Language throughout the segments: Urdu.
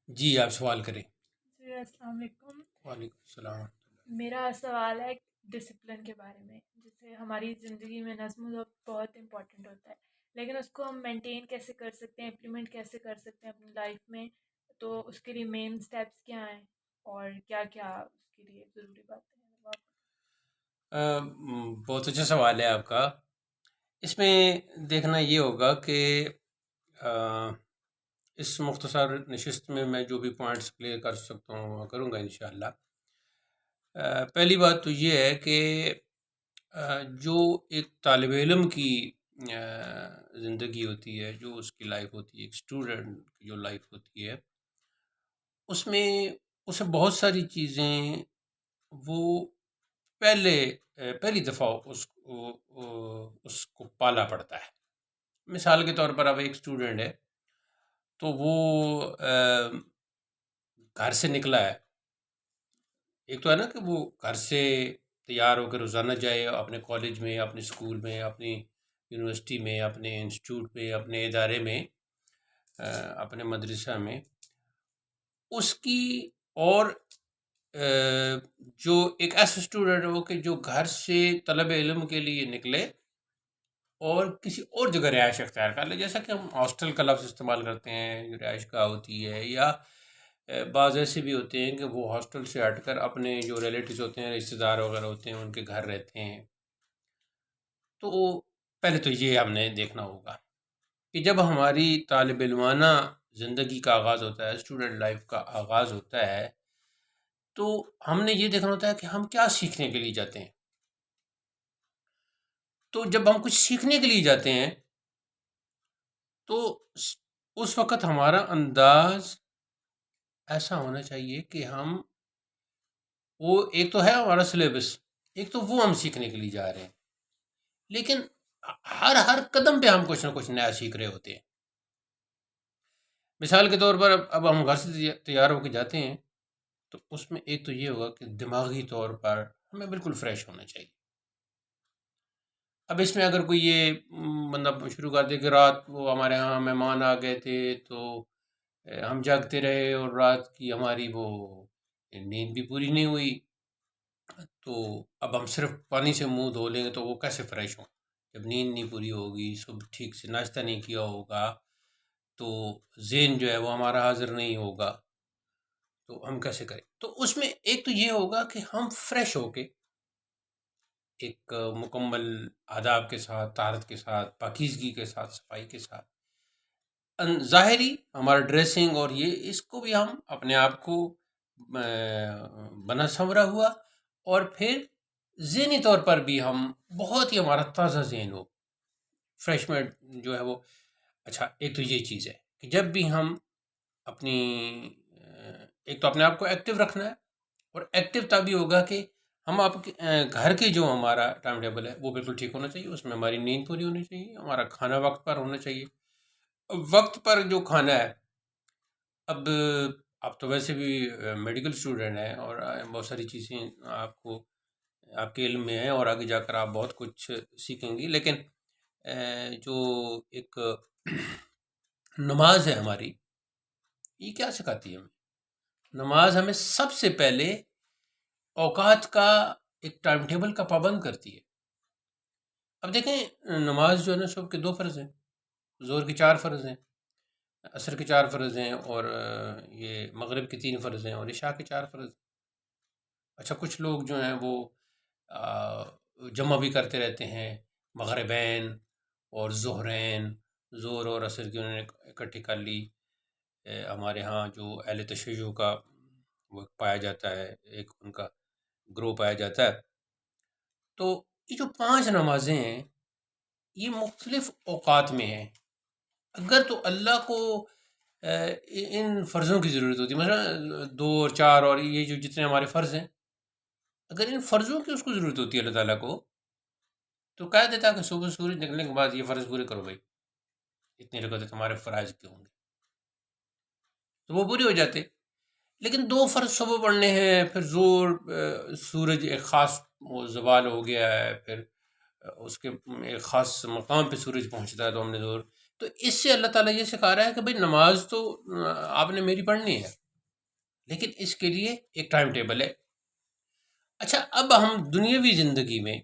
جی آپ سوال کریں۔ جی السلام علیکم۔ وعلیکم السلام ورحمۃ اللہ۔ میرا سوال ہے ڈسپلن کے بارے میں، جیسے ہماری زندگی میں نظم و ضبط بہت امپورٹنٹ ہوتا ہے، لیکن اس کو ہم مینٹین کیسے کر سکتے ہیں، امپلیمنٹ کیسے کر سکتے ہیں اپنی لائف میں، تو اس کے لیے مین اسٹیپس کیا ہیں اور کیا کیا اس کے لیے ضروری باتیں ہیں وہ آپ بہت اچھا سوال ہے آپ کا۔ اس میں دیکھنا یہ ہوگا کہ آ، اس مختصر نشست میں جو بھی پوائنٹس کلیئر کر سکتا ہوں وہ کروں گا انشاءاللہ۔ پہلی بات تو یہ ہے کہ جو ایک طالب علم کی زندگی ہوتی ہے، جو اس کی لائف ہوتی ہے، ایک اسٹوڈنٹ کی جو لائف ہوتی ہے، اس میں اسے بہت ساری چیزیں وہ پہلی دفعہ اس کو پالا پڑتا ہے۔ مثال کے طور پر اب ایک اسٹوڈنٹ ہے تو وہ گھر سے نکلا ہے۔ ایک تو ہے نا کہ وہ گھر سے تیار ہو کے روزانہ جائے اپنے کالج میں، اپنے اسکول میں، اپنی یونیورسٹی میں، اپنے انسٹیٹیوٹ میں، اپنے ادارے میں، اپنے مدرسہ میں، اس کی اور جو ایک ایسا اسٹوڈنٹ ہو کہ جو گھر سے طلب علم کے لیے نکلے اور کسی اور جگہ رہائش اختیار کر لے، جیسا کہ ہم ہاسٹل کا لفظ استعمال کرتے ہیں، جو رہائش گاہ ہوتی ہے، یا بعض ایسے بھی ہوتے ہیں کہ وہ ہاسٹل سے ہٹ کر اپنے جو ریلیٹیوز ہوتے ہیں، رشتہ دار وغیرہ ہوتے ہیں، ان کے گھر رہتے ہیں۔ تو پہلے تو یہ ہم نے دیکھنا ہوگا کہ جب ہماری طالب علمانہ زندگی کا آغاز ہوتا ہے، اسٹوڈنٹ لائف کا آغاز ہوتا ہے، تو ہم نے یہ دیکھنا ہوتا ہے کہ ہم کیا سیکھنے کے لیے جاتے ہیں۔ تو جب ہم کچھ سیکھنے کے لیے جاتے ہیں تو اس وقت ہمارا انداز ایسا ہونا چاہیے کہ ہم وہ ایک تو ہے ہمارا سلیبس، ایک تو وہ ہم سیکھنے کے لیے جا رہے ہیں، لیکن ہر قدم پہ ہم کچھ نہ کچھ نیا سیکھ رہے ہوتے ہیں۔ مثال کے طور پر اب ہم گھر سے تیار ہو کے جاتے ہیں تو اس میں ایک تو یہ ہوگا کہ دماغی طور پر ہمیں بالکل فریش ہونا چاہیے۔ اب اس میں اگر کوئی یہ بندہ شروع کر دے کہ رات وہ ہمارے ہاں مہمان آ گئے تھے تو ہم جاگتے رہے اور رات کی ہماری وہ نیند بھی پوری نہیں ہوئی، تو اب ہم صرف پانی سے منہ دھو لیں گے تو وہ کیسے فریش ہوں؟ جب نیند نہیں پوری ہوگی، صبح ٹھیک سے ناشتہ نہیں کیا ہوگا، تو ذہن جو ہے وہ ہمارا حاضر نہیں ہوگا، تو ہم کیسے کریں؟ تو اس میں ایک تو یہ ہوگا کہ ہم فریش ہو کے ایک مکمل آداب کے ساتھ، طہارت کے ساتھ، پاکیزگی کے ساتھ، صفائی کے ساتھ، ظاہری ہمارا ڈریسنگ اور یہ اس کو بھی ہم اپنے آپ کو بنا سنورا ہوا، اور پھر ذہنی طور پر بھی ہم بہت ہی ہمارا تازہ ذہن ہو، فریش مائنڈ جو ہے وہ اچھا۔ ایک تو یہ چیز ہے کہ جب بھی ہم اپنی ایک تو اپنے آپ کو ایکٹیو رکھنا ہے، اور ایکٹیو تبھی ہوگا کہ ہم آپ کے گھر کے جو ہمارا ٹائم ٹیبل ہے وہ بالکل ٹھیک ہونا چاہیے، اس میں ہماری نیند پوری ہونی چاہیے، ہمارا کھانا وقت پر ہونا چاہیے۔ وقت پر جو کھانا ہے، اب آپ تو ویسے بھی میڈیکل اسٹوڈنٹ ہیں اور بہت ساری چیزیں آپ کو آپ کے علم میں ہیں اور آگے جا کر آپ بہت کچھ سیکھیں گی، لیکن جو ایک نماز ہے ہماری، یہ کیا سکھاتی ہے ہمیں؟ نماز ہمیں سب سے پہلے اوقات کا ایک ٹائم ٹیبل کا پابند کرتی ہے۔ اب دیکھیں نماز جو ہے نا، صبح کے 2 فرض ہیں، ظہر کے 4 فرض ہیں، عصر کے 4 فرض ہیں، اور یہ مغرب کے 3 فرض ہیں، اور عشاء کے 4 فرض ہیں۔ اچھا کچھ لوگ جو ہیں وہ جمع بھی کرتے رہتے ہیں، مغربین اور ظہرین، ظہر اور عصر کی انہوں نے اکٹھی کر لی۔ ہمارے ہاں جو اہل تشیع کا وہ پایا جاتا ہے، ایک ان کا گروہ پایا جاتا ہے۔ تو یہ جو 5 نمازیں ہیں یہ مختلف اوقات میں ہیں۔ اگر تو اللہ کو ان فرضوں کی ضرورت ہوتی ہے، مثلا 2 اور 4 اور یہ جو جتنے ہمارے فرض ہیں، اگر ان فرضوں کی اس کو ضرورت ہوتی ہے اللہ تعالیٰ کو، تو کہہ دیتا کہ صبح سورج نکلنے کے بعد یہ فرض پورے کرو بھائی، اتنی رکعتیں تمہارے فرائض کے ہوں گے، تو وہ پورے ہو جاتے۔ لیکن 2 فرض صبح پڑھنے ہیں، پھر سورج ایک خاص وہ زوال ہو گیا ہے، پھر اس کے ایک خاص مقام پہ سورج پہنچتا ہے تو ہم نے تو اس سے اللہ تعالیٰ یہ سکھا رہا ہے کہ بھئی نماز تو آپ نے میری پڑھنی ہے، لیکن اس کے لیے ایک ٹائم ٹیبل ہے۔ اچھا، اب ہم دنیاوی زندگی میں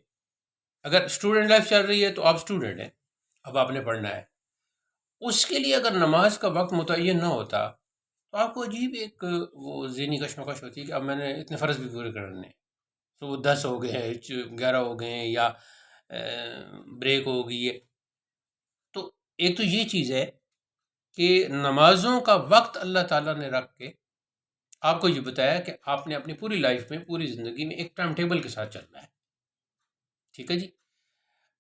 اگر اسٹوڈنٹ لائف چل رہی ہے تو آپ اسٹوڈنٹ ہیں، اب آپ نے پڑھنا ہے، اس کے لیے اگر نماز کا وقت متعین نہ ہوتا تو آپ کو عجیب ایک وہ ذہنی کشمکش ہوتی ہے کہ اب میں نے اتنے فرض بھی پورے کرنے ہیں، تو وہ 10 ہو گئے ہیں، 11 ہو گئے ہیں، یا بریک ہو گئی ہے۔ تو ایک تو یہ چیز ہے کہ نمازوں کا وقت اللہ تعالیٰ نے رکھ کے آپ کو یہ بتایا کہ آپ نے اپنی پوری لائف میں، پوری زندگی میں ایک ٹائم ٹیبل کے ساتھ چلنا ہے، ٹھیک ہے جی۔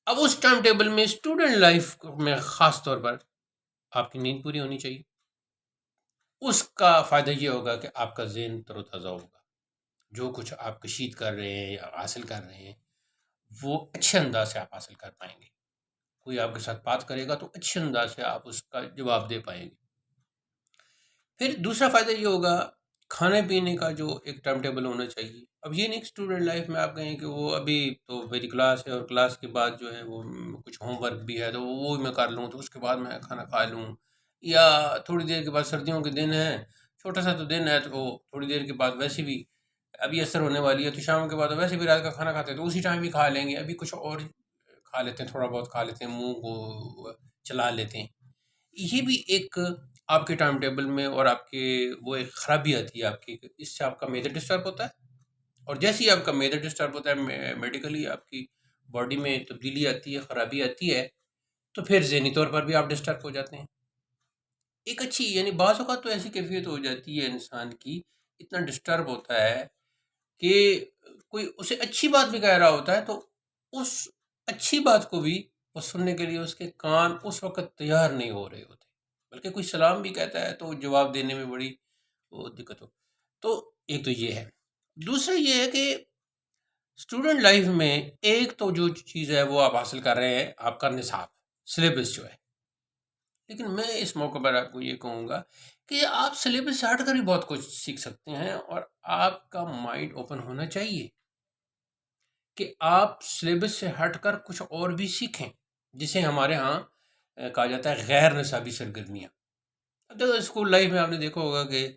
اب اس ٹائم ٹیبل میں اسٹوڈنٹ لائف میں خاص طور پر آپ کی نیند پوری ہونی چاہیے۔ اس کا فائدہ یہ ہوگا کہ آپ کا ذہن تر و تازہ ہوگا، جو کچھ آپ کشید کر رہے ہیں یا حاصل کر رہے ہیں وہ اچھے انداز سے آپ حاصل کر پائیں گے۔ کوئی آپ کے ساتھ بات کرے گا تو اچھے انداز سے آپ اس کا جواب دے پائیں گے۔ پھر دوسرا فائدہ یہ ہوگا کھانے پینے کا جو ایک ٹائم ٹیبل ہونا چاہیے۔ اب یہ نہیں کہ اسٹوڈنٹ لائف میں آپ کہیں کہ وہ ابھی تو میری کلاس ہے اور کلاس کے بعد جو ہے وہ کچھ ہوم ورک بھی ہے تو وہ میں کر لوں، تو اس کے بعد میں کھانا کھا لوں، یا تھوڑی دیر کے بعد سردیوں کے دن ہیں، چھوٹا سا تو دن ہے، تو تھوڑی دیر کے بعد ویسے بھی ابھی اثر ہونے والی ہے تو شام کے بعد ویسے بھی رات کا کھانا کھاتے ہیں تو اسی ٹائم بھی کھا لیں گے، ابھی کچھ اور کھا لیتے ہیں، تھوڑا بہت کھا لیتے ہیں، منہ کو چلا لیتے ہیں۔ یہ بھی ایک آپ کے ٹائم ٹیبل میں اور آپ کے وہ ایک خرابی آتی ہے آپ کی، اس سے آپ کا میجر ڈسٹرب ہوتا ہے، اور جیسے ہی آپ کا میجر ڈسٹرب ہوتا ہے میڈیکلی آپ کی باڈی میں تبدیلی آتی ہے، خرابی آتی ہے، تو پھر ذہنی طور پر بھی آپ ڈسٹرب ہو جاتے ہیں۔ ایک اچھی یعنی بعض اوقات تو ایسی کیفیت ہو جاتی ہے انسان کی، اتنا ڈسٹرب ہوتا ہے کہ کوئی اسے اچھی بات بھی کہہ رہا ہوتا ہے تو اس اچھی بات کو بھی وہ سننے کے لیے اس کے کان اس وقت تیار نہیں ہو رہے ہوتے، بلکہ کوئی سلام بھی کہتا ہے تو جواب دینے میں بڑی وہ دقت ہو۔ تو ایک تو یہ ہے، دوسرا یہ ہے کہ اسٹوڈنٹ لائف میں ایک تو جو چیز ہے وہ آپ حاصل کر رہے ہیں، آپ کا نصاب، سلیبس جو ہے، لیکن میں اس موقع پر آپ کو یہ کہوں گا کہ آپ سلیبس سے ہٹ کر بھی بہت کچھ سیکھ سکتے ہیں، اور آپ کا مائنڈ اوپن ہونا چاہیے کہ آپ سلیبس سے ہٹ کر کچھ اور بھی سیکھیں، جسے ہمارے ہاں کہا جاتا ہے غیر نصابی سرگرمیاں۔ اب دیکھو اسکول لائف میں آپ نے دیکھا ہوگا کہ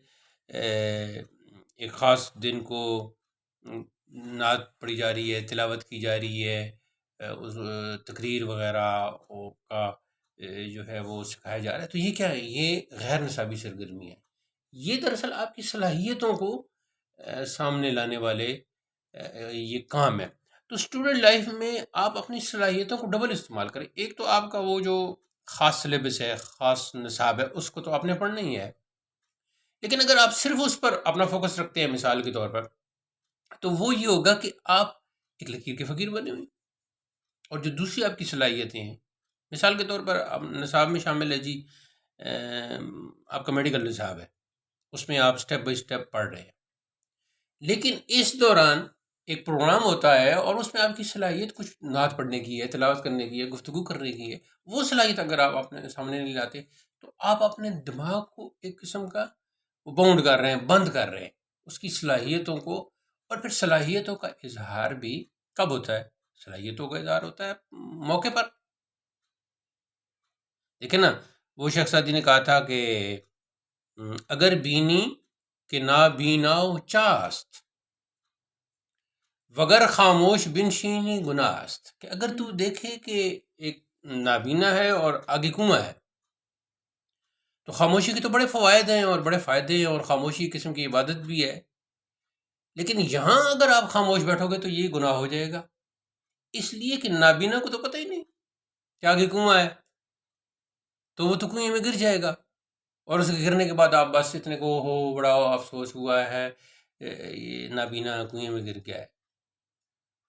ایک خاص دن کو نعت پڑھی جا رہی ہے، تلاوت کی جا رہی ہے، اس تقریر وغیرہ کا جو ہے وہ سکھایا جا رہا ہے، تو یہ کیا ہے؟ یہ غیر نصابی سرگرمی ہے۔ یہ دراصل آپ کی صلاحیتوں کو سامنے لانے والے یہ کام ہے۔ تو اسٹوڈنٹ لائف میں آپ اپنی صلاحیتوں کو ڈبل استعمال کریں۔ ایک تو آپ کا وہ جو خاص سلیبس ہے، خاص نصاب ہے، اس کو تو آپ نے پڑھنا ہی ہے، لیکن اگر آپ صرف اس پر اپنا فوکس رکھتے ہیں مثال کے طور پر، تو وہ یہ ہوگا کہ آپ ایک لکیر کے فقیر بنے ہوئے، اور جو دوسری آپ کی صلاحیتیں ہیں، مثال کے طور پر اب نصاب میں شامل ہے جی آپ کا میڈیکل نصاب ہے، اس میں آپ سٹیپ بائی سٹیپ پڑھ رہے ہیں، لیکن اس دوران ایک پروگرام ہوتا ہے اور اس میں آپ کی صلاحیت کچھ نعت پڑھنے کی ہے، تلاوت کرنے کی ہے، گفتگو کرنے کی ہے، وہ صلاحیت اگر آپ اپنے سامنے نہیں لاتے تو آپ اپنے دماغ کو ایک قسم کا باؤنڈ کر رہے ہیں، بند کر رہے ہیں اس کی صلاحیتوں کو۔ اور پھر صلاحیتوں کا اظہار بھی کب ہوتا ہے؟ صلاحیتوں کا اظہار ہوتا ہے موقع پر۔ دیکھیں نا، وہ شخص آدھی نے کہا تھا کہ اگر بینی کہ نا بیناؤ چاست وگر خاموش بنشینی گناست، کہ اگر تو دیکھے کہ ایک نابینا ہے اور آگے کنواں ہے، تو خاموشی کے تو بڑے فوائد ہیں اور بڑے فائدے ہیں، اور خاموشی قسم کی عبادت بھی ہے، لیکن یہاں اگر آپ خاموش بیٹھو گے تو یہ گناہ ہو جائے گا، اس لیے کہ نابینا کو تو پتہ ہی نہیں کہ آگے کنواں ہے، تو وہ تو کنویں میں گر جائے گا، اور اس کے گرنے کے بعد آپ بس اتنے کو ہو بڑا افسوس ہوا ہے یہ نابینا کنویں میں گر گیا ہے،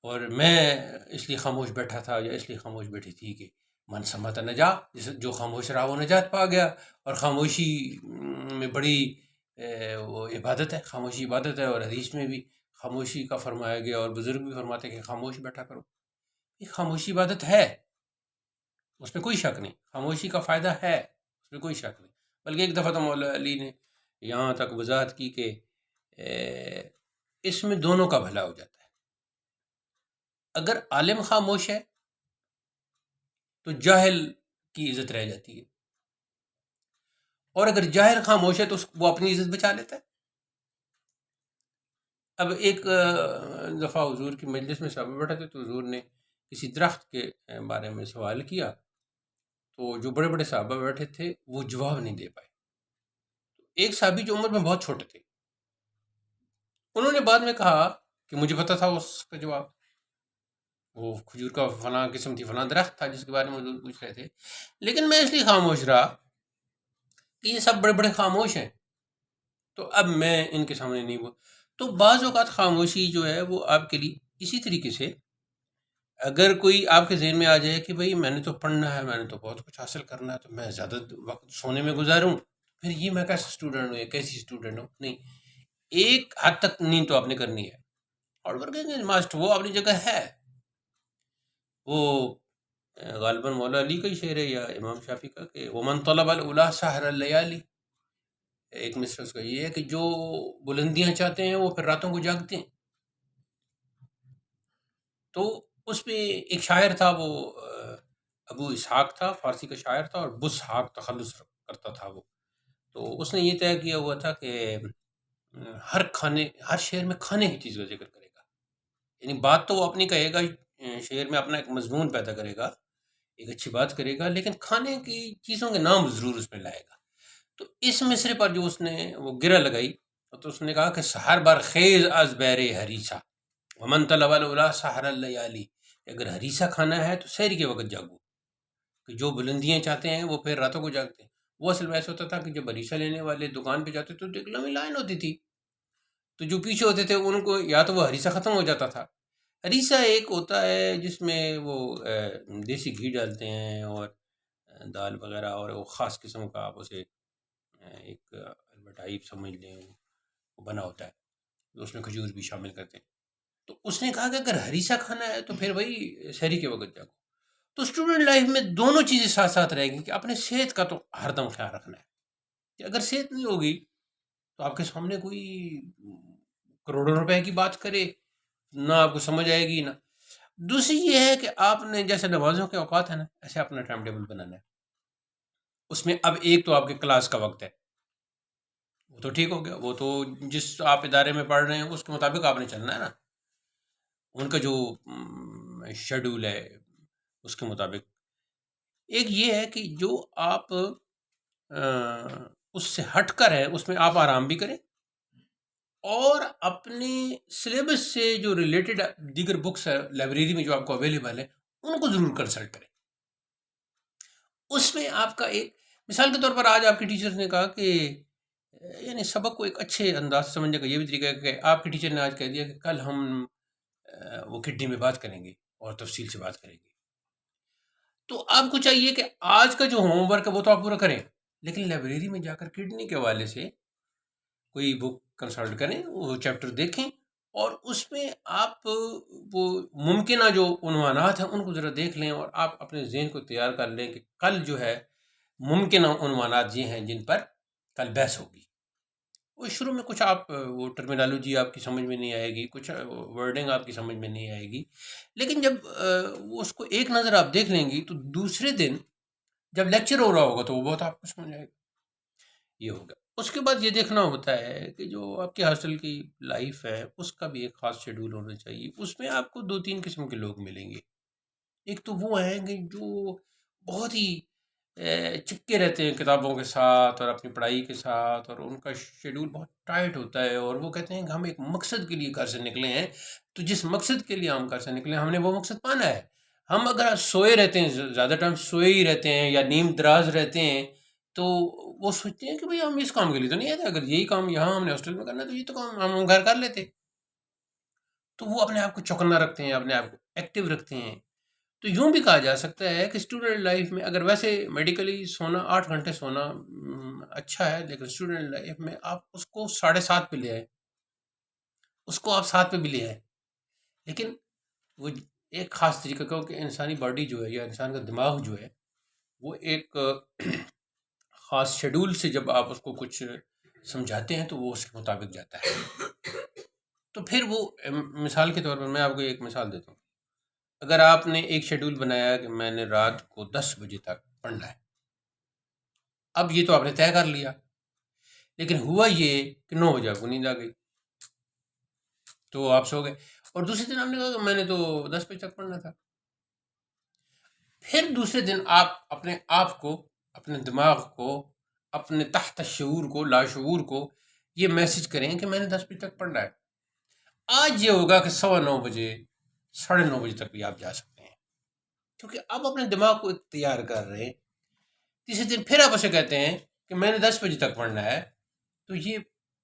اور میں اس لیے خاموش بیٹھا تھا یا اس لیے خاموش بیٹھی تھی کہ من سمت نجا، جو خاموش رہا وہ نجات پا گیا، اور خاموشی میں بڑی وہ عبادت ہے، خاموشی عبادت ہے، اور حدیث میں بھی خاموشی کا فرمایا گیا، اور بزرگ بھی فرماتے ہیں کہ خاموش بیٹھا کرو۔ یہ خاموشی عبادت ہے، اس میں کوئی شک نہیں، خاموشی کا فائدہ ہے، اس میں کوئی شک نہیں، بلکہ ایک دفعہ تو مولا علی نے یہاں تک وضاحت کی کہ اس میں دونوں کا بھلا ہو جاتا ہے۔ اگر عالم خاموش ہے تو جاہل کی عزت رہ جاتی ہے، اور اگر ظاہر خاموش ہے تو وہ اپنی عزت بچا لیتا ہے. اب ایک دفعہ حضور کی مجلس میں صحابہ بیٹھے تھے تو حضور نے کسی درخت کے بارے میں سوال کیا، تو جو بڑے بڑے صحابہ بیٹھے تھے وہ جواب نہیں دے پائے. ایک صحابی جو عمر میں بہت چھوٹے تھے، انہوں نے بعد میں کہا کہ مجھے پتا تھا اس کا جواب، وہ کھجور کا فلاں قسم تھی، فلاں درخت تھا جس کے بارے میں حضور پوچھ رہے تھے، لیکن میں اس لیے خاموش رہا کہ یہ سب بڑے بڑے خاموش ہیں، تو اب میں ان کے سامنے نہیں بول. تو بعض اوقات خاموشی جو ہے وہ آپ کے لیے اسی طریقے سے، اگر کوئی آپ کے ذہن میں آ جائے کہ بھئی میں نے تو پڑھنا ہے، میں نے تو بہت کچھ حاصل کرنا ہے، تو میں زیادہ وقت سونے میں گزاروں، پھر یہ میں کیسا اسٹوڈنٹ ہوں یا کیسی اسٹوڈنٹ ہوں. نہیں، ایک حد تک نیند تو آپ نے کرنی ہے، اور ورکنگ ماسٹ وہ اپنی جگہ ہے. وہ غالباً مولا علی کا ہی شعر ہے یا امام شافعی کا کہ ومن طلب العلا سحر اللیالی. ایک مصرع اس کا یہ ہے کہ جو بلندیاں چاہتے ہیں وہ پھر راتوں کو جاگتے ہیں. تو اس میں ایک شاعر تھا، وہ ابو اسحاق تھا، فارسی کا شاعر تھا، اور بسحاق تخلص کرتا تھا وہ. تو اس نے یہ طے کیا ہوا تھا کہ ہر شعر میں کھانے کی چیز کا ذکر کرے گا. یعنی بات تو وہ اپنی کہے گا، شعر میں اپنا ایک مضمون پیدا کرے گا، ایک اچھی بات کرے گا، لیکن کھانے کی چیزوں کے نام ضرور اس میں لائے گا. تو اس مصرے پر جو اس نے وہ گرہ لگائی، تو اس نے کہا کہ سحر بر خیز از بیر ہریسا ومن طلب العلا سحر اللیالی. اگر ہریسہ کھانا ہے تو سحر کے وقت جاگو، کہ جو بلندیاں چاہتے ہیں وہ پھر راتوں کو جاگتے ہیں. وہ اصل میں ایسا ہوتا تھا کہ جب ہریسہ لینے والے دکان پہ جاتے تو ایک لمبی لائن ہوتی تھی، تو جو پیچھے ہوتے تھے ان کو یا تو وہ ہریسہ ختم ہو جاتا تھا. ہریسہ ایک ہوتا ہے جس میں وہ دیسی گھی ڈالتے ہیں اور دال وغیرہ، اور وہ خاص قسم کا آپ اسے ایک البٹائی سمجھ لیں، وہ بنا ہوتا ہے، اس میں کھجور بھی شامل کرتے ہیں. تو اس نے کہا کہ اگر ہریسہ کھانا ہے تو پھر وہی سحری کے وقت جاگو. تو اسٹوڈنٹ لائف میں دونوں چیزیں ساتھ ساتھ رہیں گی، کہ اپنے صحت کا تو ہر دم خیال رکھنا ہے، کہ اگر صحت نہیں ہوگی تو آپ کے سامنے کوئی کروڑوں روپے کی بات کرے نہ آپ کو سمجھ آئے گی. نہ دوسری یہ ہے کہ آپ نے جیسے نمازوں کے اوقات ہیں نا، ایسے اپنا ٹائم ٹیبل بنانا ہے. اس میں اب ایک تو آپ کے کلاس کا وقت ہے، وہ تو ٹھیک ہو گیا، وہ تو جس آپ ادارے میں پڑھ رہے ہیں اس کے مطابق آپ نے چلنا ہے نا، ان کا جو شیڈول ہے اس کے مطابق. ایک یہ ہے کہ جو آپ اس سے ہٹ کر ہے اس میں آپ آرام بھی کریں، اور اپنے سلیبس سے جو ریلیٹڈ دیگر بکس ہے لائبریری میں جو آپ کو اویلیبل ہے ان کو ضرور کنسلٹ کریں. اس میں آپ کا ایک مثال کے طور پر آج آپ کے ٹیچر نے کہا کہ یعنی سبق کو ایک اچھے انداز سے سمجھنے کا یہ بھی طریقہ ہے کہ آپ کے ٹیچر نے آج کہہ دیا کہ کل ہم وہ کڈنی میں بات کریں گے اور تفصیل سے بات کریں گے. تو آپ کو چاہیے کہ آج کا جو ہوم ورک ہے وہ تو آپ پورا کریں، لیکن لائبریری میں جا کر کڈنی کے حوالے سے کوئی بک کنسلٹ کریں، وہ چیپٹر دیکھیں، اور اس میں آپ وہ ممکنہ جو عنوانات ہیں ان کو ذرا دیکھ لیں، اور آپ اپنے ذہن کو تیار کر لیں کہ کل جو ہے ممکنہ عنوانات یہ ہیں جن پر کل بحث ہوگی. وہ شروع میں کچھ آپ وہ ٹرمینالوجی آپ کی سمجھ میں نہیں آئے گی، کچھ ورڈنگ آپ کی سمجھ میں نہیں آئے گی، لیکن جب اس کو ایک نظر آپ دیکھ لیں گی تو دوسرے دن جب لیکچر ہو رہا ہوگا تو وہ بہت آپ کو سمجھ آئے گا. یہ ہوگا. اس کے بعد یہ دیکھنا ہوتا ہے کہ جو آپ کے ہاسٹل کی لائف ہے اس کا بھی ایک خاص شیڈول ہونا چاہیے. اس میں آپ کو 2-3 قسم کے لوگ ملیں گے. ایک تو وہ ہیں کہ جو بہت ہی چپکے رہتے ہیں کتابوں کے ساتھ اور اپنی پڑھائی کے ساتھ، اور ان کا شیڈول بہت ٹائٹ ہوتا ہے، اور وہ کہتے ہیں کہ ہم ایک مقصد کے لیے گھر سے نکلے ہیں، تو جس مقصد کے لیے ہم گھر سے نکلے ہیں ہم نے وہ مقصد پانا ہے. ہم اگر سوئے رہتے ہیں، زیادہ ٹائم سوئے ہی رہتے ہیں یا نیم دراز رہتے ہیں، تو وہ سوچتے ہیں کہ بھئی ہم اس کام کے لیے تو نہیں آتے، اگر یہی کام یہاں ہم نے ہاسٹل میں کرنا ہے تو یہ تو کام ہم گھر کر لیتے. تو وہ اپنے آپ کو چوکنا رکھتے ہیں، اپنے آپ کو ایکٹیو رکھتے ہیں. تو یوں بھی کہا جا سکتا ہے کہ اسٹوڈنٹ لائف میں اگر ویسے میڈیکلی سونا 8 گھنٹے سونا اچھا ہے، لیکن اسٹوڈنٹ لائف میں آپ اس کو 7:30 پہ لے آئیں، اس کو آپ 7 پہ بھی لے آئیں، لیکن وہ ایک خاص طریقہ، کیونکہ انسانی باڈی جو ہے یا انسان کا دماغ جو ہے وہ ایک خاص شیڈول سے جب آپ اس کو کچھ سمجھاتے ہیں تو وہ اس کے مطابق جاتا ہے. تو پھر وہ مثال کے طور پر میں آپ کو ایک مثال دیتا ہوں. اگر آپ نے ایک شیڈول بنایا کہ میں نے رات کو 10 بجے تک پڑھنا ہے، اب یہ تو آپ نے طے کر لیا، لیکن ہوا یہ کہ 9 بجے آپ کو نیند آ گئی تو آپ سو گئے، اور دوسرے دن آپ نے کہا کہ میں نے تو 10 بجے تک پڑھنا تھا. پھر دوسرے دن آپ اپنے آپ کو، اپنے دماغ کو، اپنے تحت شعور کو، لاشعور کو یہ میسج کریں کہ میں نے 10 بجے تک پڑھنا ہے. آج یہ ہوگا کہ 9:15 بجے، 9:30 بجے تک بھی آپ جا سکتے ہیں، کیونکہ آپ اپنے دماغ کو تیار کر رہے ہیں. تیسرے دن پھر آپ اسے کہتے ہیں کہ میں نے 10 بجے تک پڑھنا ہے، تو یہ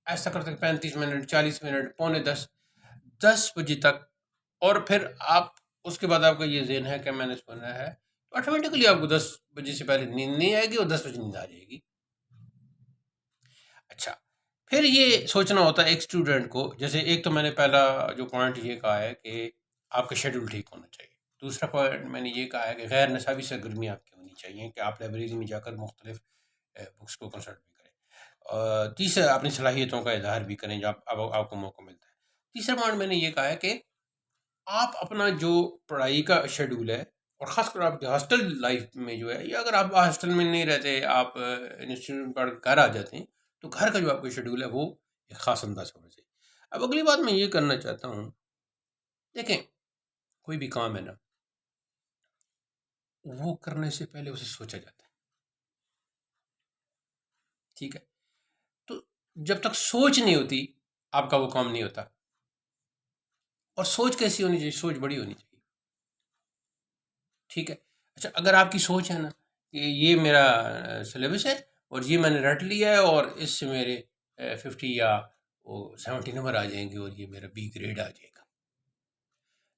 ایسا کرتے ہیں 35 منٹ، 40 منٹ، 9:45، 10 بجے تک. اور پھر آپ اس کے بعد آپ کا یہ ذہن ہے کہ میں نے سونا ہے، تو آٹومیٹکلی آپ کو 10 بجے سے پہلے نیند نہیں آئے گی اور 10 بجے نیند آ جائے گی. اچھا، پھر یہ سوچنا ہوتا ہے ایک اسٹوڈنٹ کو، جیسے ایک تو میں نے پہلا جو پوائنٹ یہ کہا ہے کہ آپ کا شیڈول ٹھیک ہونا چاہیے. دوسرا پوائنٹ میں نے یہ کہا ہے کہ غیر نصابی سرگرمی آپ کی ہونی چاہیے، کہ آپ لائبریری میں جا کر مختلف بکس کو کنسلٹ بھی کریں. تیسرا اپنی صلاحیتوں کا اظہار بھی کریں جب آپ کو موقع ملتا ہے. تیسرا پوائنٹ میں نے یہ کہا ہے کہ آپ اپنا جو پڑھائی کا شیڈول ہے، اور خاص کر آپ کے ہاسٹل لائف میں جو ہے، یا اگر آپ ہاسٹل میں نہیں رہتے، آپ انسٹیٹیوٹ میں پڑھ کر گھر آ جاتے ہیں، تو گھر کا جو آپ کا شیڈول ہے وہ ایک خاص انداز سے ہونا چاہیے. اب اگلی بات میں یہ کرنا چاہتا ہوں، دیکھیں کوئی بھی کام ہے نا، وہ کرنے سے پہلے اسے سوچا جاتا ہے، ٹھیک ہے؟ تو جب تک سوچ نہیں ہوتی آپ کا وہ کام نہیں ہوتا. اور سوچ کیسی ہونی چاہیے؟ سوچ بڑی ہونی چاہیے، ٹھیک ہے؟ اچھا، اگر آپ کی سوچ ہے نا کہ یہ میرا سلیبس ہے اور یہ میں نے رٹ لیا ہے اور اس سے میرے 50 یا 70 نمبر آ جائیں گے اور یہ میرا بی گریڈ آ جائے گا،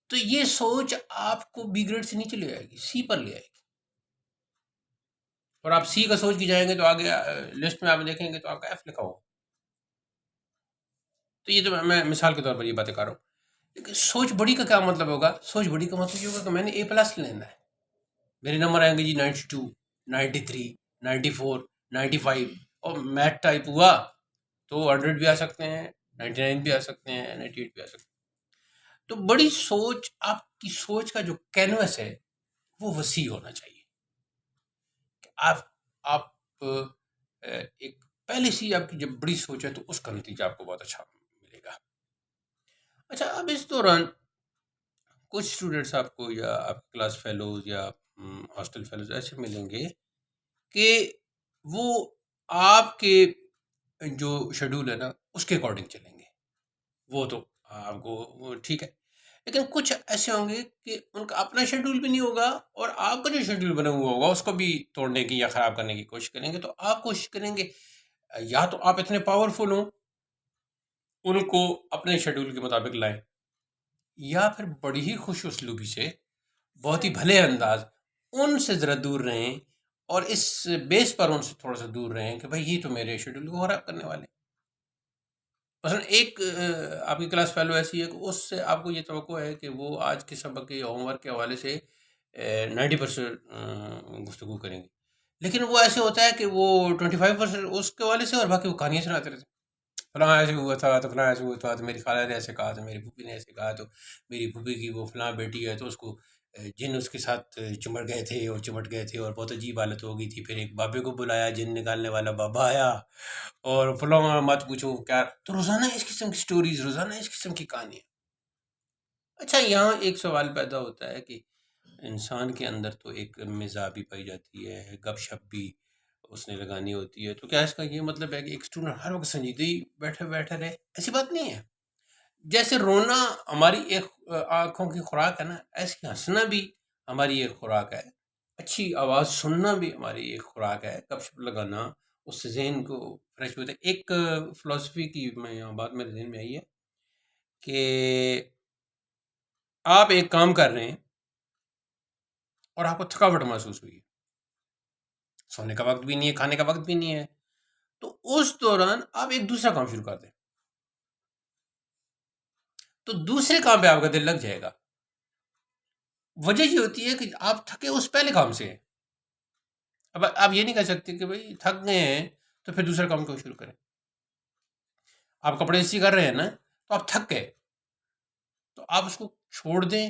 تو یہ سوچ آپ کو بی گریڈ سے نیچے لے آئے گی، سی پر لے آئے گی. اور آپ سی کا سوچ کے جائیں گے تو آگے لسٹ میں آپ دیکھیں گے تو آپ کا ایف لکھا ہو. تو یہ تو میں مثال کے طور پر یہ باتیں کر رہا ہوں. لیکن سوچ بڑی کا کیا مطلب ہوگا؟ سوچ بڑی کا مطلب یہ ہوگا کہ میں نے A+ لینا ہے، میرے نمبر آئیں گے جی 92، 93، 94، 95، اور میتھ ٹائپ ہوا تو 100 بھی آ سکتے ہیں، 99 بھی آ سکتے ہیں، 98 بھی آ سکتے ہیں. تو بڑی سوچ، آپ کی سوچ کا جو کینوس ہے وہ وسیع ہونا چاہیے، کہ آپ ایک پہلے سے ہی آپ کی جب بڑی سوچ ہے تو اس کا نتیجہ آپ کو بہت اچھا ملے گا. اچھا، اب اس دوران کچھ اسٹوڈنٹس آپ کو یا آپ کلاس فیلوز یا ہاسٹل فیلوز ایسے ملیں گے کہ وہ آپ کے جو شیڈول ہے نا اس کے اکارڈنگ چلیں گے. وہ تو آپ کو ٹھیک ہے، لیکن کچھ ایسے ہوں گے کہ ان کا اپنا شیڈول بھی نہیں ہوگا، اور آپ کا جو شیڈول بنا ہوا ہوگا اس کو بھی توڑنے کی یا خراب کرنے کی کوشش کریں گے. تو آپ کوشش کریں گے یا تو آپ اتنے پاورفل ہوں ان کو اپنے شیڈول کے مطابق لائیں، یا پھر بڑی ہی خوش اسلوبی سے، بہت ہی بھلے انداز ان سے ذرا دور رہیں، اور اس بیس پر ان سے تھوڑا سا دور رہیں کہ بھائی یہ تو میرے شیڈول کو خراب کرنے والے. مثلا ایک آپ کی کلاس فیلو ایسی ہے کہ اس سے آپ کو یہ توقع ہے کہ وہ آج کے سبق کے ہوم ورک کے حوالے سے 90% گفتگو کریں گے، لیکن وہ ایسے ہوتا ہے کہ وہ 25% اس کے حوالے سے اور باقی وہ کہانیاں سناتے رہتے ہیں. فلاں ایسے ہوا تھا تو فلاں ایسے ہوا تھا تو میری خالہ نے ایسے کہا تو میری پھوپھی نے ایسے کہا تو میری پھوپھی کی وہ فلاں بیٹی ہے تو اس کو جن اس کے ساتھ چمٹ گئے تھے اور چمٹ گئے تھے اور بہت عجیب حالت ہو گئی تھی. پھر ایک بابے کو بلایا، جن نکالنے والا بابا آیا، اور فلاں مت پوچھو کیا. تو روزانہ اس قسم کی سٹوریز، روزانہ اس قسم کی کہانیاں. اچھا، یہاں ایک سوال پیدا ہوتا ہے کہ انسان کے اندر تو ایک مزاح بھی پائی جاتی ہے، گپ شپ بھی اس نے لگانی ہوتی ہے، تو کیا اس کا یہ مطلب ہے کہ ایک اسٹوڈنٹ ہر وقت سنجیدہ ہی بیٹھے رہے؟ ایسی بات نہیں ہے. جیسے رونا ہماری ایک آنکھوں کی خوراک ہے نا، ایسے ہنسنا بھی ہماری ایک خوراک ہے، اچھی آواز سننا بھی ہماری ایک خوراک ہے، گپ شپ لگانا اس سے ذہن کو فریش ہوتا ہے. ایک فلسفی کی میں یہاں بات میرے ذہن میں آئی ہے کہ آپ ایک کام کر رہے ہیں اور آپ کو تھکاوٹ محسوس ہوئی ہے، سونے کا وقت بھی نہیں ہے، کھانے کا وقت بھی نہیں ہے، تو اس دوران آپ ایک دوسرا کام شروع کر دیں تو دوسرے کام پہ آپ کا دل لگ جائے گا. وجہ یہ ہوتی ہے کہ آپ تھکے اس پہلے کام سے ہیں. اب آپ یہ نہیں کہہ سکتے کہ بھائی تھک گئے ہیں تو پھر دوسرا کام کیوں شروع کریں. آپ کپڑے استری کر رہے ہیں نا، تو آپ تھک گئے تو آپ اس کو چھوڑ دیں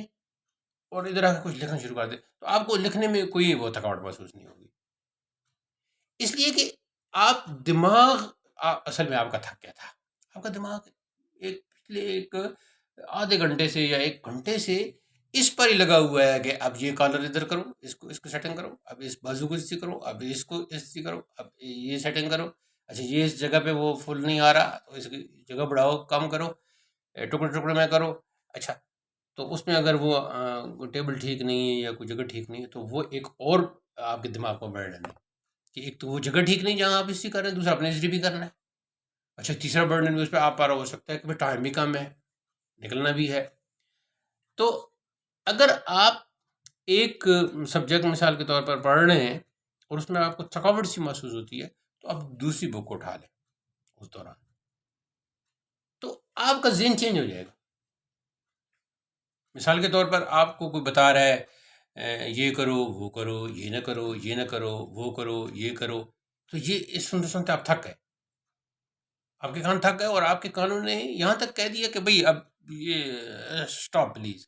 اور ادھر آ کے کچھ لکھنا شروع کر دیں، تو آپ کو لکھنے میں کوئی وہ تھکاوٹ محسوس نہیں ہوگی. اس لیے کہ آپ دماغ اصل میں آپ کا تھک گیا تھا، آپ کا دماغ پچھلے ایک آدھے گھنٹے سے یا 1 گھنٹے سے اس پر ہی لگا ہوا ہے کہ اب یہ کالر ادھر کرو، اس کو سیٹنگ کرو، اب اس بازو کو اسی کرو، اب اس کو اسی کرو، اب یہ سیٹنگ کرو، اچھا یہ اس جگہ پہ وہ فل نہیں آ رہا تو اس کی جگہ بڑھاؤ، کم کرو، ٹکڑے ٹکڑے میں کرو. اچھا تو اس میں اگر وہ ٹیبل ٹھیک نہیں ہے یا کوئی جگہ ٹھیک نہیں ہے تو وہ ایک اور آپ کے دماغ کو برڈن ہے کہ ایک تو وہ جگہ ٹھیک نہیں جہاں آپ اسی کر رہے ہیں، دوسرا اپنے اسی بھی کرنا ہے. اچھا تیسرا برڈن بھی اس پہ آپ پا رہا ہو سکتا ہے کہ ٹائم بھی کم ہے، نکلنا بھی ہے. تو اگر آپ ایک سبجیکٹ مثال کے طور پر پڑھ رہے ہیں اور اس میں آپ کو تھکاوٹ سی محسوس ہوتی ہے تو آپ دوسری بک کو اٹھا لیں اس دوران، تو آپ کا ذہن چینج ہو جائے گا. مثال کے طور پر آپ کو کوئی بتا رہا ہے یہ کرو وہ کرو، یہ نہ کرو یہ نہ کرو، وہ کرو یہ کرو، تو یہ سنتے سنتے آپ تھک گئے، آپ کے کان تھک گئے اور آپ کے کانوں نے یہاں تک کہہ دیا کہ بھئی اب یہ سٹاپ پلیز.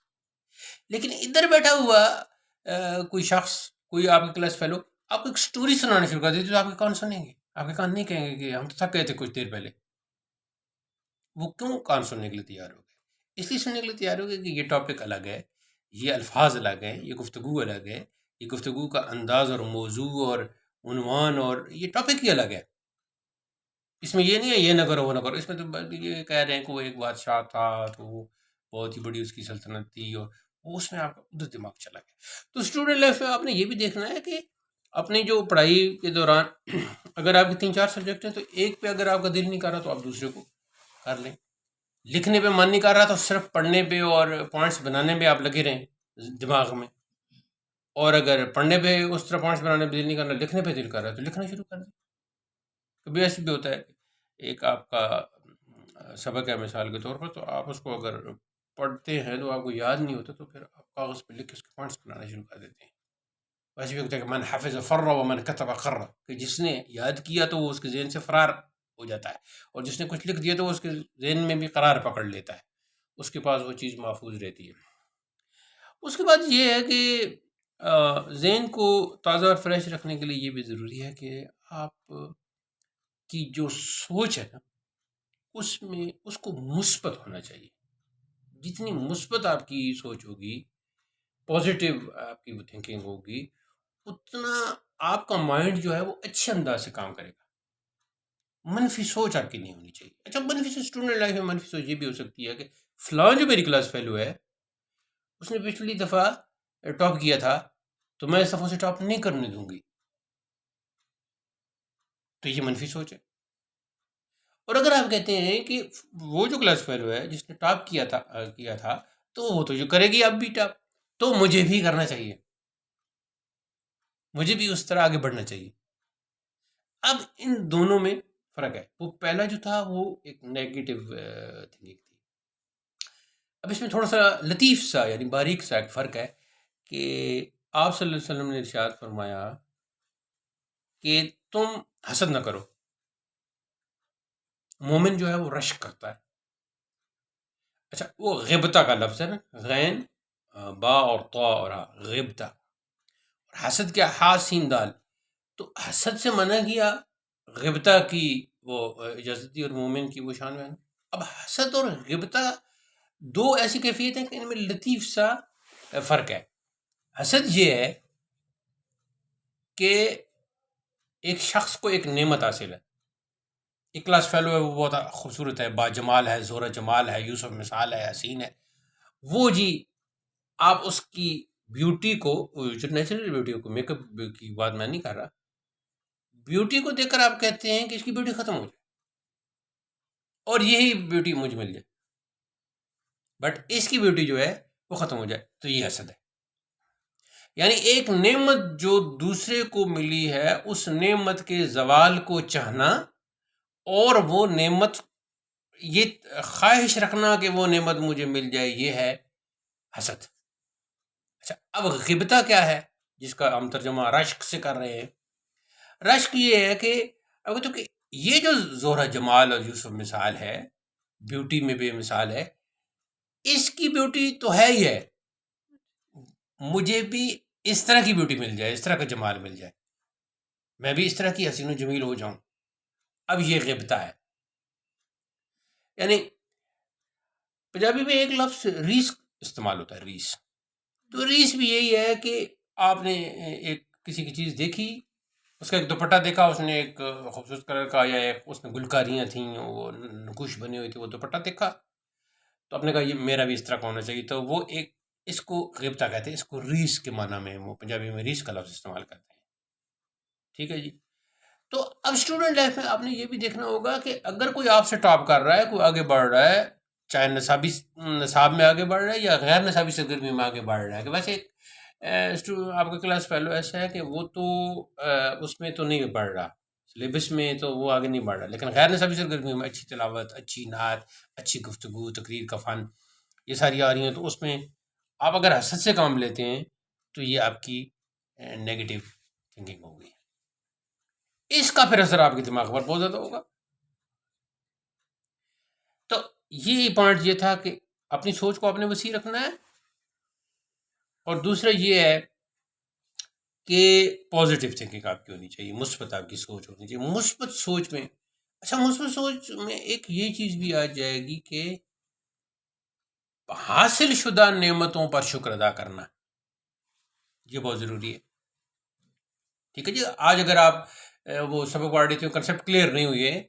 لیکن ادھر بیٹھا ہوا کوئی شخص، کوئی آپ کے کلاس فیلو آپ کو ایک سٹوری سنانا شروع کر دیتی تو آپ کے کان سنیں گے، آپ کے کان نہیں کہیں گے کہ ہم تو تھک گئے تھے کچھ دیر پہلے. وہ کیوں کان سننے کے لیے تیار ہو گئے؟ اس لیے سننے کے لیے تیار ہو گئے کہ یہ ٹاپک الگ ہے، یہ الفاظ الگ ہیں، یہ گفتگو الگ ہے، یہ گفتگو کا انداز اور موضوع اور عنوان اور یہ ٹاپک ہی الگ ہے. اس میں یہ نہیں ہے یہ نہ کرو وہ نہ کرو، اس میں تو یہ کہہ رہے ہیں کہ وہ ایک بادشاہ تھا تو وہ بہت ہی بڑی اس کی سلطنت تھی اور اس میں آپ کا ادھر دماغ چلا گیا. تو اسٹوڈنٹ لائف میں آپ نے یہ بھی دیکھنا ہے کہ اپنی جو پڑھائی کے دوران اگر آپ کے 3-4 سبجیکٹ ہیں تو ایک پہ اگر آپ کا دل نہیں کر رہا تو آپ دوسرے کو کر لیں. لکھنے پہ من نہیں کر رہا تو صرف پڑھنے پہ اور پوائنٹس بنانے پہ آپ لگے رہیں دماغ میں، اور اگر پڑھنے پہ اس طرح پوائنٹس بنانے پہ دل نہیں کرنا، لکھنے پہ دل کر رہا ہے تو لکھنا شروع کر دیں. کبھی ایسے بھی ہوتا ہے کہ ایک آپ کا سبق ہے مثال کے طور پر، تو آپ اس کو اگر پڑھتے ہیں تو آپ کو یاد نہیں ہوتا تو پھر آپ کاغذ پہ لکھ کے اس کے پوائنٹس بنانا شروع کر دیتے ہیں. ویسے بھی ہوتا ہے کہ من حفظ فر و من کتب قر، کہ جس نے یاد کیا تو وہ اس کے ذہن سے فرار ہو جاتا ہے، اور جس نے کچھ لکھ دیا تو وہ اس کے ذہن میں بھی قرار پکڑ لیتا ہے، اس کے پاس وہ چیز محفوظ رہتی ہے. اس کے بعد یہ ہے کہ ذہن کو تازہ اور فریش رکھنے کے لیے یہ بھی ضروری ہے کہ آپ کی جو سوچ ہے نا اس میں اس کو مثبت ہونا چاہیے. جتنی مثبت آپ کی سوچ ہوگی، پازیٹیو آپ کی وہ تھنکنگ ہوگی، اتنا آپ کا مائنڈ جو ہے وہ اچھے انداز سے کام کرے گا. منفی سوچ آپ کی نہیں ہونی چاہیے. اچھا منفی سوچ اسٹوڈنٹ لائف میں منفی سوچ یہ بھی ہو سکتی ہے کہ فلاں جو میری کلاس فیلو ہے اس نے پچھلی دفعہ ٹاپ کیا تھا تو میں اس دفعہ سے ٹاپ نہیں کرنے دوں گی، تو یہ منفی سوچ ہے. اور اگر آپ کہتے ہیں کہ وہ جو کلاس فیلو ہے جس نے ٹاپ کیا تھا تو وہ تو جو کرے گی اب بھی ٹاپ، تو مجھے بھی کرنا چاہیے، مجھے بھی اس طرح آگے بڑھنا چاہیے. اب ان دونوں میں فرق ہے. وہ پہلا جو تھا وہ ایک نیگیٹو تھنکنگ تھی. اب اس میں تھوڑا سا لطیف سا یعنی باریک سا ایک فرق ہے کہ آپ صلی اللہ علیہ وسلم نے ارشاد فرمایا کہ تم حسد نہ کرو. مومن جو ہے وہ رشک کرتا ہے. اچھا وہ غبطہ کا لفظ ہے نا، غین با اور طا اور غبطہ، اور حسد کیا ہا سین دال، تو حسد سے منع کیا، غبطہ کی وہ اجازت دی اور مومن کی وہ شان میں. اب حسد اور غبطہ دو ایسی کیفیت ہیں کہ ان میں لطیف سا فرق ہے. حسد یہ ہے کہ ایک شخص کو ایک نعمت حاصل ہے، ایک کلاس فیلو ہے وہ بہت خوبصورت ہے، با جمال ہے، زہرہ جمال ہے، یوسف مثال ہے، حسین ہے، وہ جی آپ اس کی بیوٹی کو، جو نیچرل بیوٹی کو، میک اپ کی بات میں نہیں کر رہا، بیوٹی کو دیکھ کر آپ کہتے ہیں کہ اس کی بیوٹی ختم ہو جائے اور یہی بیوٹی مجھ مل جائے، بٹ اس کی بیوٹی جو ہے وہ ختم ہو جائے، تو یہ حسد ہے. یعنی ایک نعمت جو دوسرے کو ملی ہے اس نعمت کے زوال کو چاہنا اور وہ نعمت یہ خواہش رکھنا کہ وہ نعمت مجھے مل جائے، یہ ہے حسد. اچھا اب غبطہ کیا ہے جس کا ہم ترجمہ رشک سے کر رہے ہیں؟ رشک یہ ہے کہ اب تو کہ یہ جو زہرہ جمال اور یوسف مثال ہے، بیوٹی میں بے مثال ہے، اس کی بیوٹی تو ہے ہی ہے، مجھے بھی اس طرح کی بیوٹی مل جائے، اس طرح کا جمال مل جائے، میں بھی اس طرح کی حسین و جمیل ہو جاؤں. اب یہ غیبتہ ہے. یعنی پنجابی میں ایک لفظ ریس استعمال ہوتا ہے، ریس. تو ریس بھی یہی ہے کہ آپ نے ایک کسی کی چیز دیکھی، اس کا ایک دوپٹہ دیکھا، اس نے ایک خوبصورت کلر کا، یا ایک اس میں گلکاریاں تھیں، وہ نقوش بنی ہوئی تھی، وہ دوپٹہ دیکھا تو آپ نے کہا یہ میرا بھی اس طرح کا ہونا چاہیے. تو وہ ایک، اس کو غیبتہ کہتے ہیں، اس کو ریس کے معنی میں وہ پنجابی میں ریس کا لفظ استعمال کرتے ہیں. ٹھیک ہے جی. تو اب اسٹوڈنٹ لائف میں آپ نے یہ بھی دیکھنا ہوگا کہ اگر کوئی آپ سے ٹاپ کر رہا ہے، کوئی آگے بڑھ رہا ہے، چاہے نصاب میں آگے بڑھ رہا ہے یا غیر نصابی سرگرمی میں آگے بڑھ رہا ہے، کہ ویسے آپ کا کلاس فیلو ایسا ہے کہ وہ تو اس میں تو نہیں بڑھ رہا، سلیبس میں تو وہ آگے نہیں بڑھ رہا، لیکن غیر نصابی سرگرمی میں اچھی تلاوت، اچھی نعت، اچھی گفتگو، تقریر کا فن، یہ ساری آ رہی ہیں، تو اس میں آپ اگر حسد سے کام لیتے ہیں تو یہ آپ کی نیگیٹو تھنکنگ ہوگی. اس کا پھر اثر آپ کے دماغ پر بہت زیادہ ہوگا. تو یہ پوائنٹ یہ تھا کہ اپنی سوچ کو آپ نے وسیع رکھنا ہے، اور دوسرا یہ ہے کہ پازیٹیو تھنکنگ آپ کی ہونی چاہیے، مثبت آپ کی سوچ ہونی چاہیے. مثبت سوچ میں مثبت سوچ میں ایک یہ چیز بھی آ جائے گی کہ حاصل شدہ نعمتوں پر شکر ادا کرنا، یہ بہت ضروری ہے. ٹھیک ہے جی. آج اگر آپ وہ سبق پڑھ رہے تھے، کنسیپٹ کلیئر نہیں ہوئی ہے،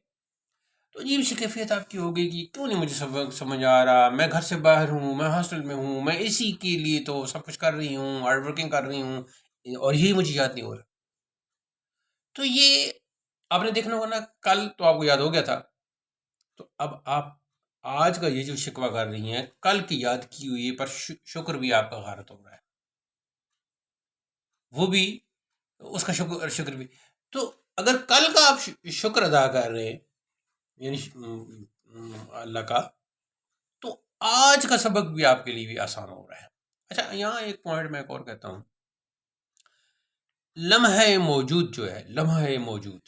تو عجیب سی کیفیت آپ کی ہوگی کہ کیوں نہیں مجھے سبق سمجھ آ رہا، میں گھر سے باہر ہوں، میں ہاسٹل میں ہوں، میں اسی کے لیے تو سب کچھ کر رہی ہوں، ہارڈ ورکنگ کر رہی ہوں، اور یہی مجھے یاد نہیں ہو رہا. تو یہ آپ نے دیکھنا ہوگا نا، کل تو آپ کو یاد ہو گیا تھا، تو اب آپ آج کا یہ جو شکوہ کر رہی ہیں، کل کی یاد کی ہوئی پر شکر بھی آپ کا غارت ہو رہا ہے، وہ بھی اس کا شکر بھی. تو اگر کل کا آپ شکر ادا کر رہے ہیں یعنی اللہ کا، تو آج کا سبق بھی آپ کے لیے بھی آسان ہو رہا ہے. اچھا، یہاں ایک پوائنٹ میں ایک اور کہتا ہوں، لمحہ موجود جو ہے، لمحہ موجود،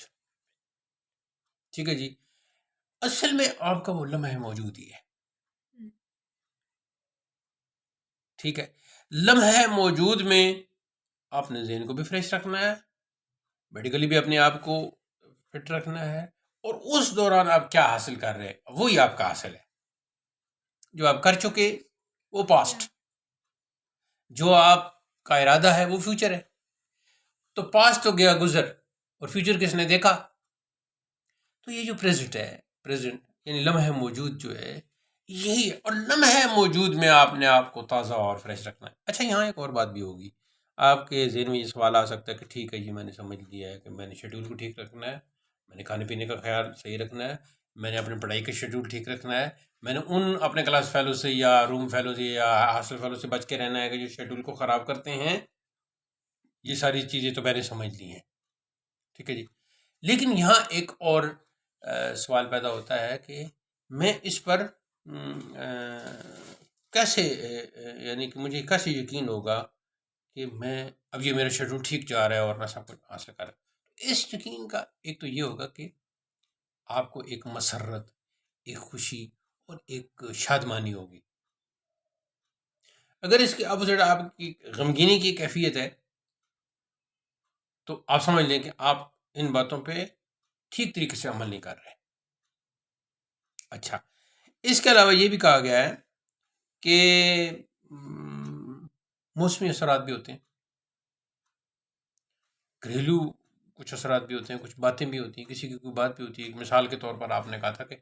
ٹھیک ہے جی، اصل میں آپ کا وہ لمحہ موجود ہی ہے. ٹھیک ہے. لمحہ موجود میں آپ نے ذہن کو بھی فریش رکھنا ہے، میڈیکلی بھی اپنے آپ کو فٹ رکھنا ہے، اور اس دوران آپ کیا حاصل کر رہے ہیں وہی آپ کا حاصل ہے. جو آپ کر چکے وہ پاسٹ، جو آپ کا ارادہ ہے وہ فیوچر ہے. تو پاسٹ تو گیا گزر، اور فیوچر کس نے دیکھا. تو یہ جو پریزنٹ ہے، پریزنٹ یعنی لمحہ موجود جو ہے یہی ہے، اور لمحہ موجود میں آپ نے آپ کو تازہ اور فریش رکھنا ہے. اچھا، یہاں ایک اور بات بھی ہوگی، آپ کے ذہن میں یہ سوال آ سکتا ہے کہ ٹھیک ہے جی، میں نے سمجھ لیا ہے کہ میں نے شیڈول کو ٹھیک رکھنا ہے، میں نے کھانے پینے کا خیال صحیح رکھنا ہے، میں نے اپنی پڑھائی کا شیڈول ٹھیک رکھنا ہے، میں نے ان اپنے کلاس فیلو سے یا روم فیلو سے یا ہاسٹل فیلو سے بچ کے رہنا ہے کہ جو شیڈول کو خراب کرتے ہیں. یہ ساری چیزیں تو میں نے سمجھ لی ہیں. ٹھیک ہے جی. لیکن یہاں ایک اور سوال پیدا ہوتا ہے کہ میں اس پر کیسے یعنی کہ مجھے کیسے یقین ہوگا کہ میں اب یہ میرا شیڈول ٹھیک جا رہا ہے اور میں سب کچھ حاصل کر رہا ہوں. اس یقین کا ایک تو یہ ہوگا کہ آپ کو ایک مسرت، ایک خوشی اور ایک شادمانی ہوگی. اگر اس کے اپوزٹ آپ کی غمگینی کی کیفیت ہے تو آپ سمجھ لیں کہ آپ ان باتوں پہ ٹھیک طریقے سے عمل نہیں کر رہے. اچھا، اس کے علاوہ یہ بھی کہا گیا ہے کہ موسمی اثرات بھی ہوتے ہیں، گھریلو کچھ اثرات بھی ہوتے ہیں، کچھ باتیں بھی ہوتی ہیں، کسی کی کوئی بات بھی ہوتی ہے. مثال کے طور پر آپ نے کہا تھا کہ